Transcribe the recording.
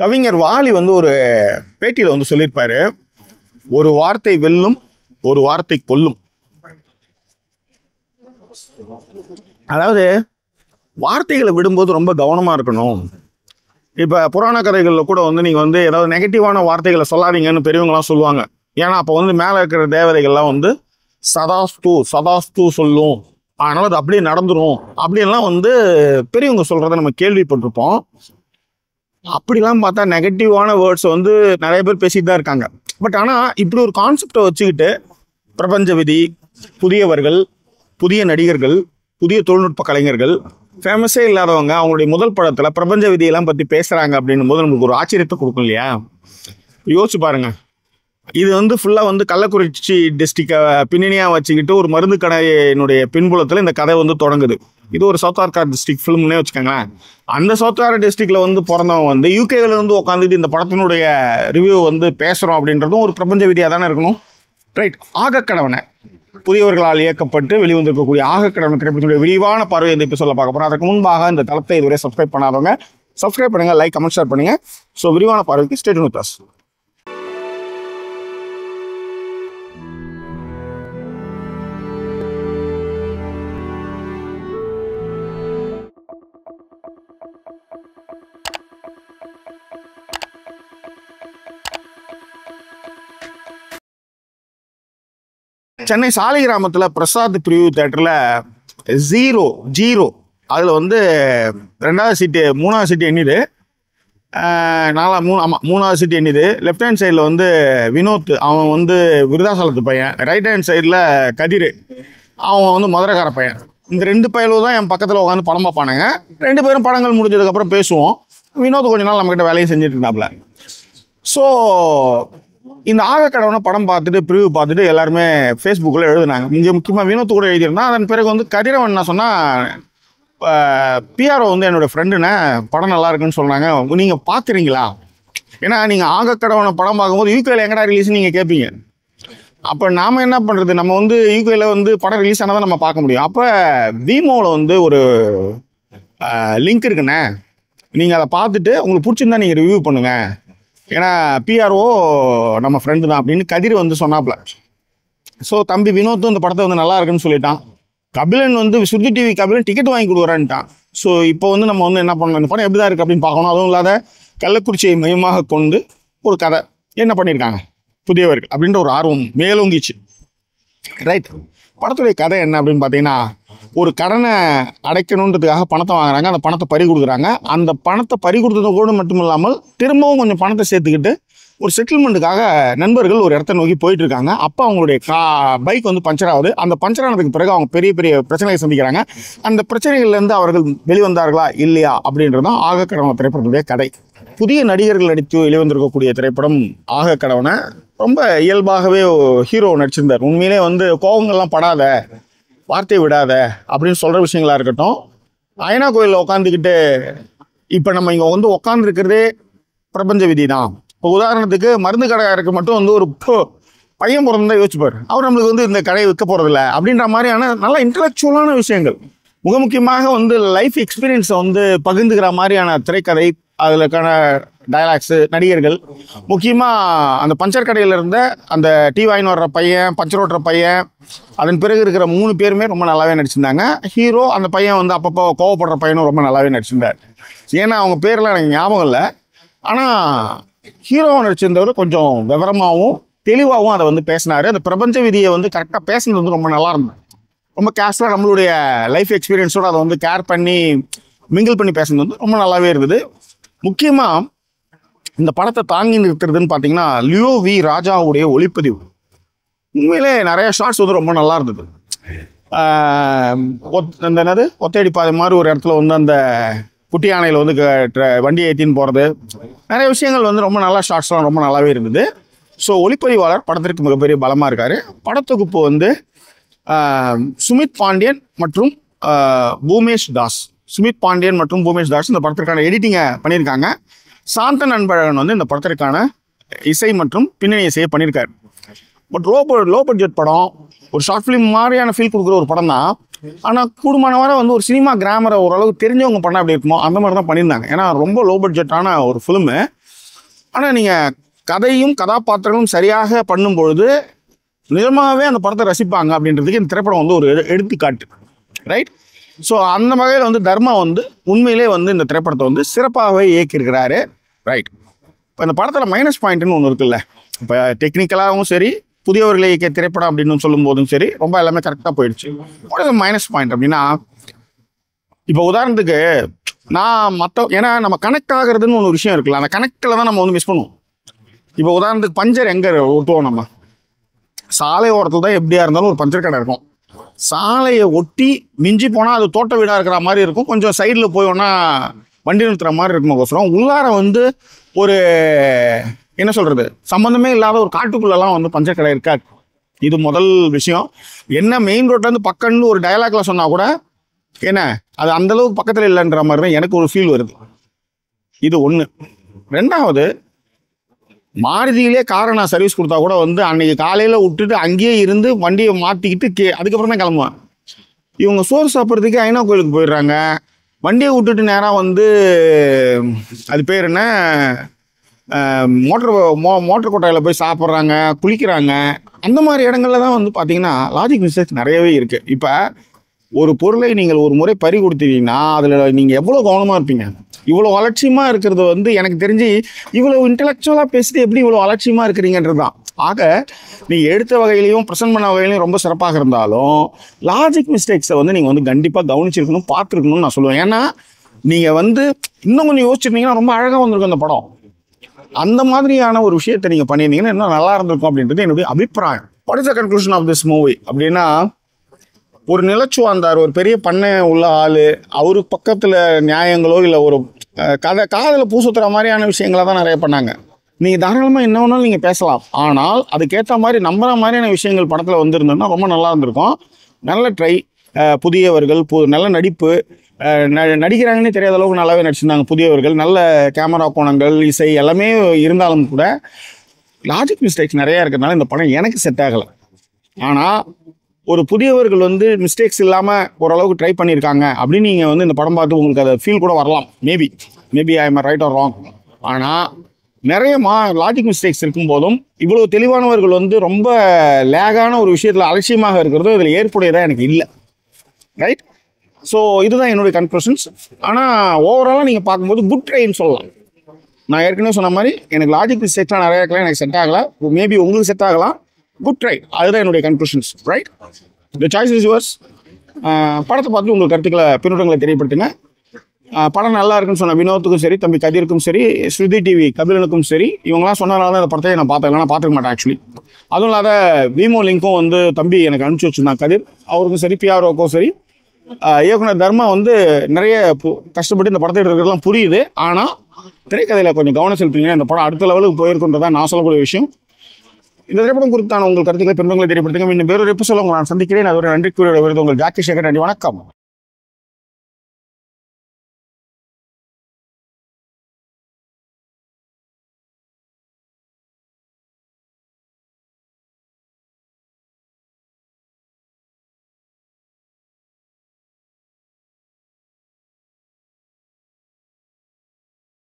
கவிஞர் வாலி வந்து ஒரு பேட்டியில் வந்து சொல்லியிருப்பாரு, ஒரு வார்த்தை வெல்லும், ஒரு வார்த்தை கொல்லும். அதாவது வார்த்தைகளை விடும்போது ரொம்ப கவனமா இருக்கணும். இப்ப புராண கதைகள்ல கூட வந்து நீங்க வந்து ஏதாவது நெகட்டிவான வார்த்தைகளை சொல்லாதீங்கன்னு பெரியவங்கலாம் சொல்லுவாங்க. ஏன்னா அப்ப வந்து மேல இருக்கிற தேவதைகள்லாம் வந்து சதாஸ்து சதாஸ்து சொல்லும், அதனால அது அப்படியே நடந்துரும் அப்படின்லாம் வந்து பெரியவங்க சொல்றதை நம்ம கேள்விப்பட்டிருப்போம். அப்படிலாம் பார்த்தா நெகட்டிவான வேர்ட்ஸ் வந்து நிறைய பேர் பேசிட்டு தான் இருக்காங்க. பட் ஆனால் இப்படி ஒரு கான்செப்டை வச்சுக்கிட்டு பிரபஞ்ச விதி, புதியவர்கள், புதிய நடிகர்கள், புதிய தொழில்நுட்ப கலைஞர்கள், ஃபேமஸே இல்லாதவங்க அவங்களுடைய முதல் படத்தில் பிரபஞ்ச விதியெல்லாம் பற்றி பேசுகிறாங்க அப்படின்னும் போது நமக்கு ஒரு ஆச்சரியத்தை கொடுக்கும் இல்லையா? யோசிச்சு பாருங்க. இது வந்து ஃபுல்லாக வந்து கள்ளக்குறிச்சி டிஸ்ட்ரிக்டை பின்னணியாக வச்சுக்கிட்டு ஒரு மருந்து கடையினுடைய பின்புலத்தில் இந்த கதை வந்து தொடங்குது. இது ஒரு சவுத் ஆர்கா டிஸ்ட்ரிக்ட் ஃபிலிம்னே வச்சுக்கோங்களேன். அந்த சவுத் ஆர்கா டிஸ்ட்ரிக்ட்ல வந்து பிறந்தவங்க வந்து யூகேல இருந்து உட்காந்துட்டு இந்த படத்தினுடைய ரிவ்யூ வந்து பேசுகிறோம் அப்படின்றதும் ஒரு பிரபஞ்ச விதியாக தானே இருக்கணும், ரைட்? ஆகக்கடவனை புதியவர்களால் இயக்கப்பட்டு வெளிவந்திருக்கக்கூடிய ஆகக்கடவனை திரைப்படத்தினுடைய விரிவான பார்வை இந்த இப்போ சொல்ல பார்க்க போகிறோம். அதற்கு முன்பாக இந்த தளத்தை இதுவரை சப்ஸ்கிரைப் பண்ணாதவங்க சப்ஸ்கிரைப் பண்ணுங்க, லைக், கமெண்ட், ஷேர் பண்ணுங்க. ஸோ விரிவான பார்வைக்கு stay tuned with us. Chennai சாலிகிராமத்தில் பிரசாத் பிரிவு தேட்டரில் ஜீரோ அதில் வந்து 2வது சீட்டு 3வது சீட்டு எண்ணிது, 3வது சீட்டு எண்ணிது. லெஃப்ட் ஹேண்ட் சைடில் வந்து வினோத், அவன் வந்து விருதாசலத்து பையன். ரைட் ஹேண்ட் சைடில் கதிர், அவன் வந்து மதுரைக்கார பையன். இந்த 2 பையலும் தான் என் பக்கத்தில் உட்காந்து படம் பார்ப்பானுங்க. 2 பேரும் படங்கள் முடிஞ்சதுக்கப்புறம் பேசுவோம். வினோத் கொஞ்ச நாள் நம்மக்கிட்ட வேலையும் செஞ்சுட்டு இருந்தாப்புல. ஸோ இந்த ஆகக்கடவனை படம் பார்த்துட்டு ப்ரிவ்யூ பார்த்துட்டு எல்லாருமே ஃபேஸ்புக்கில் எழுதுனாங்க. இங்கே முக்கியமாக வினோத்து கூட எழுதியிருந்தான். அதன் பிறகு வந்து கதிரவன் என்ன சொன்னால், பிஆர்ஓ வந்து என்னோடய ஃப்ரெண்டுன்னு படம் நல்லா இருக்குன்னு சொன்னாங்க, நீங்கள் பார்க்குறீங்களா? ஏன்னா நீங்கள் ஆகக்கடவனை படம் பார்க்கும்போது யூகேல எங்கடா ரிலீஸ்ன்னு நீங்கள் கேட்பீங்க. அப்போ நாம் என்ன பண்ணுறது, நம்ம வந்து யூகேல வந்து படம் ரிலீஸ் ஆனால் தான் நம்ம பார்க்க முடியும். அப்போ விமோவில் வந்து ஒரு லிங்க் இருக்குண்ணே, நீங்கள் அதை பார்த்துட்டு உங்களுக்கு பிடிச்சிருந்தா நீங்கள் ரிவ்யூ பண்ணுங்கள், ஏன்னா பிஆர்ஓ நம்ம ஃப்ரெண்டு தான் அப்படின்னு கதிர் வந்து சொன்னாப்புல. ஸோ தம்பி வினோத்தும் இந்த படத்தை வந்து நல்லா இருக்குன்னு சொல்லிட்டான். கபிலன் வந்து சுருதி டிவி கபிலன் டிக்கெட் வாங்கி கொடுக்குறான்ட்டான். ஸோ இப்போ வந்து நம்ம வந்து என்ன பண்ணணும், இந்த படம் எப்படி தான் இருக்குது அப்படின்னு பார்க்கணும். அதுவும் இல்லாத கள்ளக்குறிச்சியை மையமாக கொண்டு ஒரு கதை என்ன பண்ணியிருக்காங்க புதியவர்கள் அப்படின்ற ஒரு ஆர்வம் மேலோங்கிச்சு, ரைட்? படத்துடைய கதை என்ன அப்படின்னு பார்த்தீங்கன்னா, ஒரு கடனை அடைக்கணுன்றதுக்காக பணத்தை வாங்குறாங்க, அந்த பணத்தை பறி கொடுக்குறாங்க. அந்த பணத்தை பறி கொடுத்தது கூட மட்டும் இல்லாமல் திரும்பவும் கொஞ்சம் பணத்தை சேர்த்துக்கிட்டு ஒரு செட்டில்மெண்ட்டுக்காக நண்பர்கள் ஒரு இடத்த நோக்கி போயிட்டு இருக்காங்க. அப்போ அவங்களுடைய பைக் வந்து பஞ்சர் ஆகுது. அந்த பஞ்சர் ஆனதுக்கு பிறகு அவங்க பெரிய பெரிய பிரச்சனைகளை சந்திக்கிறாங்க. அந்த பிரச்சனைகள்லேருந்து அவர்கள் வெளிவந்தார்களா இல்லையா அப்படின்றது தான் ஆகக்கடவனை திரைப்படத்துடைய கதை. புதிய நடிகர்கள் நடித்து வெளிவந்திருக்கக்கூடிய திரைப்படம் ஆகக்கடவனை ரொம்ப இயல்பாகவே ஹீரோ நடிச்சிருந்தார். உண்மையிலே வந்து கோபங்கள்லாம் படாத, வார்த்தை விடாத அப்படின்னு சொல்கிற விஷயங்களா இருக்கட்டும். அயனா கோயிலில் உட்காந்துக்கிட்டு இப்போ நம்ம இங்கே வந்து உட்காந்துருக்கிறதே பிரபஞ்ச விதி தான். இப்போ உதாரணத்துக்கு மருந்து கடையாருக்கு மட்டும் வந்து ஒரு பையன் பிறந்தா யோசிச்சுப்பார், அவர் நம்மளுக்கு வந்து இந்த கடையை விற்க போகிறதில்ல அப்படின்ற மாதிரியான நல்ல இன்டலெக்சுவலான விஷயங்கள், மிக முக்கியமாக வந்து லைஃப் எக்ஸ்பீரியன்ஸை வந்து பகிர்ந்துக்கிற மாதிரியான திரைக்கதை, அதுலக்கான டயலாக்ஸு, நடிகர்கள், முக்கியமாக அந்த பஞ்சர் கடையில் இருந்த அந்த டீ வாங்கின்னு வர்ற பையன், பஞ்சர் ஓட்டுற பையன், அதன் பிறகு இருக்கிற 3 பேருமே ரொம்ப நல்லாவே நடிச்சிருந்தாங்க. ஹீரோ அந்த பையன் வந்து அப்பப்போ கோவப்படுற பையனும் ரொம்ப நல்லாவே நடிச்சிருந்தார். ஏன்னா அவங்க பேரெலாம் எனக்கு ஞாபகம் இல்லை. ஆனால் ஹீரோவை நடிச்சிருந்தவர் கொஞ்சம் விவரமாகவும் தெளிவாகவும் அதை வந்து பேசினார். அந்த பிரபஞ்ச விதியை வந்து கரெக்டாக பேசுனது வந்து ரொம்ப நல்லா இருந்தது. ரொம்ப கேஷுவலாக நம்மளுடைய லைஃப் எக்ஸ்பீரியன்ஸோடு அதை வந்து கேர் பண்ணி மிங்கிள் பண்ணி பேசுனது வந்து ரொம்ப நல்லாவே இருந்தது. முக்கியமாக இந்த படத்தை தாங்கி நிறுத்துறதுன்னு பார்த்தீங்கன்னா லியோ வி ராஜாவுடைய ஒளிப்பதிவு. உண்மையிலே நிறைய ஷார்ட்ஸ் வந்து ரொம்ப நல்லா இருந்தது. என்னது ஒத்தடி பாதை மாதிரி ஒரு இடத்துல வந்து அந்த குட்டி யானையில் வந்து வண்டியை ஏற்றின்னு போகிறது, நிறைய விஷயங்கள் வந்து ரொம்ப நல்லா ஷார்ட்ஸ்லாம் ரொம்ப நல்லாவே இருந்தது. ஸோ ஒளிப்பதிவாளர் படத்திற்கு மிகப்பெரிய பலமாக இருக்கார். படத்தொகுப்பு வந்து சுமித் பாண்டியன் மற்றும் பூமேஷ் தாஸ். சுமித் பாண்டியன் மற்றும் பூமேஷ் தாஸ் இந்த படத்திற்கான எடிட்டிங்கை பண்ணியிருக்காங்க. சாந்தன் அன்பழகன் வந்து இந்த படத்திற்கான இசை மற்றும் பின்னணி இசையை பண்ணியிருக்காரு. பட் லோ பட்ஜெட் படம், ஒரு ஷார்ட் ஃபிலிம் மாதிரியான ஃபீல் கொடுக்குற ஒரு படம் தான். ஆனால் கூடுமான வரை வந்து ஒரு சினிமா கிராமரை ஓரளவுக்கு தெரிஞ்சவங்க பண்ணால் அப்படி இருக்குமோ அந்த மாதிரி தான் பண்ணியிருந்தாங்க. ஏன்னா ரொம்ப லோ பட்ஜெட்டான ஒரு ஃபிலிமு. ஆனால் நீங்கள் கதையும் கதாபாத்திரங்களும் சரியாக பண்ணும்பொழுது நிஜமாகவே அந்த படத்தை ரசிப்பாங்க அப்படின்றதுக்கு இந்த திரைப்படம் வந்து ஒரு எடுத்துக்காட்டு, ரைட்? ஸோ அந்த வகையில் வந்து தர்மா வந்து உண்மையிலே வந்து இந்த திரைப்படத்தை வந்து சிறப்பாகவே இயக்கியிருக்கிறாரு, ரைட்? இப்போ இந்த படத்தில் மைனஸ் பாயிண்ட்னு ஒன்று இருக்குல்ல. இப்போ டெக்னிக்கலாகவும் சரி, புதியவர்களை இயக்கிய திரைப்படம் அப்படின்னு சொல்லும் போதும் சரி, ரொம்ப எல்லாமே கரெக்டாக போயிடுச்சு. மைனஸ் பாயிண்ட் அப்படின்னா, இப்போ உதாரணத்துக்கு நான் ஏன்னா நம்ம கனெக்ட் ஆகுறதுன்னு ஒரு விஷயம் இருக்குல்ல, அந்த கனெக்டில் தான் நம்ம வந்து மிஸ் பண்ணுவோம். இப்போ உதாரணத்துக்கு பஞ்சர் எங்கே ஒட்டுவோம்? நம்ம சாலை ஓரத்தில் தான் எப்படியா இருந்தாலும் ஒரு பஞ்சர் கடை இருக்கும். சாலையை ஒட்டி மிஞ்சி போனால் அது தோட்ட வீடாக இருக்கிற மாதிரி இருக்கும். கொஞ்சம் சைடில் போயோன்னா வண்டி நிறுத்துற மாதிரி இருக்குமோசரம் உள்ளார வந்து ஒரு என்ன சொல்கிறது, சம்மந்தமே இல்லாத ஒரு காட்டுக்குள்ளெல்லாம் வந்து பஞ்சர் கடை இருக்காது. இது முதல் விஷயம். என்ன மெயின் ரோட்லேருந்து பக்கம்னு ஒரு டயலாக்ல சொன்னால் கூட என்ன அது அந்தளவுக்கு பக்கத்தில் இல்லைன்ற மாதிரி தான் எனக்கு ஒரு ஃபீல் வருது. இது ஒன்று. ரெண்டாவது, மாருதியிலே காரை நான் சர்வீஸ் கொடுத்தா கூட வந்து அன்னைக்கு காலையில் விட்டுட்டு அங்கேயே இருந்து வண்டியை மாற்றிக்கிட்டு அதுக்கப்புறம் தான் கிளம்புவேன். இவங்க சோறு சாப்பிட்றதுக்கு ஐநா கோயிலுக்கு போயிடுறாங்க. வண்டியை விட்டுட்டு நேராக வந்து அது பேர் என்ன மோட்டர் கொட்டாயில் போய் சாப்பிட்றாங்க, குளிக்கிறாங்க. அந்த மாதிரி இடங்கள்ல தான் வந்து பார்த்தீங்கன்னா லாஜிக் மிஸ்டேக்ஸ் நிறையவே இருக்குது. இப்போ ஒரு பொருளை நீங்கள் ஒரு முறை பறி கொடுத்தீங்கன்னா அதில் நீங்கள் எவ்வளோ கவனமாக இருப்பீங்க? இவ்வளோ அலட்சியமாக இருக்கிறது வந்து எனக்கு தெரிஞ்சு இவ்வளோ இன்டெலெக்சுவலாக பேசிட்டு எப்படி இவ்வளோ அலட்சியமாக இருக்கிறீங்கன்றது தான். ஆக நீங்கள் எடுத்த வகையிலையும் ப்ரெசென்ட் பண்ண வகையிலையும் ரொம்ப சிறப்பாக இருந்தாலும் லாஜிக் மிஸ்டேக்ஸை வந்து நீங்கள் வந்து கண்டிப்பாக கவனிச்சிருக்கணும், பார்த்துருக்கணும்னு நான் சொல்லுவேன். ஏன்னா நீங்கள் வந்து இன்னும் கொஞ்சம் யோசிச்சிருந்தீங்கன்னா ரொம்ப அழகாக வந்திருக்கும் அந்த படம். அந்த மாதிரியான ஒரு விஷயத்தை நீங்கள் பண்ணியிருந்தீங்கன்னா இன்னும் நல்லா இருந்திருக்கும் அப்படின்றது என்னுடைய அபிப்பிராயம். What is the conclusion of this movie அப்படின்னா, ஒரு நிலச்சுவாந்தார், ஒரு பெரிய பண்ணை உள்ள ஆள், அவரு பக்கத்தில் நியாயங்களோ இல்லை ஒரு காதில் பூசுத்துற மாதிரியான விஷயங்களை தான் நிறைய பண்ணாங்க. நீங்கள் தாராளமாக என்ன வேணாலும் நீங்கள் பேசலாம். ஆனால் அதுக்கேற்ற மாதிரி நம்புற மாதிரியான விஷயங்கள் படத்தில் வந்துருந்தோம்னா ரொம்ப நல்லா இருந்திருக்கும். நல்ல ட்ரை, புதியவர்கள், நல்ல நடிப்பு, நடிக்கிறாங்கன்னே தெரியாத அளவுக்கு நல்லாவே நடிச்சிருந்தாங்க புதியவர்கள். நல்ல கேமரா கோணங்கள், இசை எல்லாமே இருந்தாலும் கூட லாஜிக் மிஸ்டேக்ஸ் நிறையா இருக்கிறதுனால இந்த படம் எனக்கு செட் ஆகலை. ஆனால் ஒரு புதியவர்கள் வந்து மிஸ்டேக்ஸ் இல்லாமல் ஓரளவுக்கு ட்ரை பண்ணியிருக்காங்க அப்படின்னு நீங்கள் வந்து இந்த படம் பார்த்து உங்களுக்கு அதை ஃபீல் கூட வரலாம். Maybe I am right or wrong. ஆனால் நிறைய லாஜிக் மிஸ்டேக்ஸ் இருக்கும்போதும் இவ்வளோ தெளிவானவர்கள் வந்து ரொம்ப லேகான ஒரு விஷயத்தில் அலட்சியமாக இருக்கிறது இதில் ஏற்புடையதாக எனக்கு இல்லை, ரைட்? ஸோ இதுதான் என்னுடைய கன்க்ளூஷன்ஸ். ஆனால் ஓவராலாக நீங்கள் பார்க்கும்போது குட் ட்ரைன்னு சொல்லலாம். நான் ஏற்கனவே சொன்ன மாதிரி எனக்கு லாஜிக் மிஸ்டேக்ஸ்லாம் நிறையா இருக்கலாம், எனக்கு செட் ஆகலை. மேபி உங்களுக்கு செட் ஆகலாம். குட் ட்ரை, அதுதான் என்னுடைய conclusions, right? The choice is yours. படத்தை பார்த்து உங்கள் கருத்துக்களை பின்னூட்டங்களை தெரியப்படுத்துங்க. படம் நல்லா இருக்குன்னு சொன்ன வினோத்துக்கும் சரி, தம்பி கதிருக்கும் சரி, ஸ்ருதி டிவி கபிலனுக்கும் சரி, இவங்களாம் சொன்னதுனால தான் இந்த படத்தை நான் பார்த்தேன், இல்லைனா பார்த்துக்க மாட்டேன் ஆக்சுவலி. அதுவும் இல்லாத விமோ லிங்க்கும் வந்து தம்பி எனக்கு அனுப்பிச்சி வச்சுருந்தான் கதிர், அவருக்கும் சரி, பிஆர்ஓக்கும் சரி. இயக்குனர் தர்மா வந்து நிறைய கஷ்டப்பட்டு இந்த படத்தை எடுக்கிறதுலாம் புரியுது. ஆனால் திரைக்கதையில் கொஞ்சம் கவனம் செலுத்துவீங்கன்னா இந்த படம் அடுத்த லெவலுக்கு போயிருக்குன்றதான் நான் சொல்லக்கூடிய விஷயம். இந்த திரைப்படம் குறித்தான உங்கள் கருத்துக்களை பெருமைகளை தெரியப்படுத்துங்க. இன்னும் வேறொரு எபிசோட உங்களை நான் சந்திக்கிறேன். அது ஒரு நன்றி கூறிய விருது உங்கள் ஜாக்கி சேகர். நன்றி, வணக்கம்.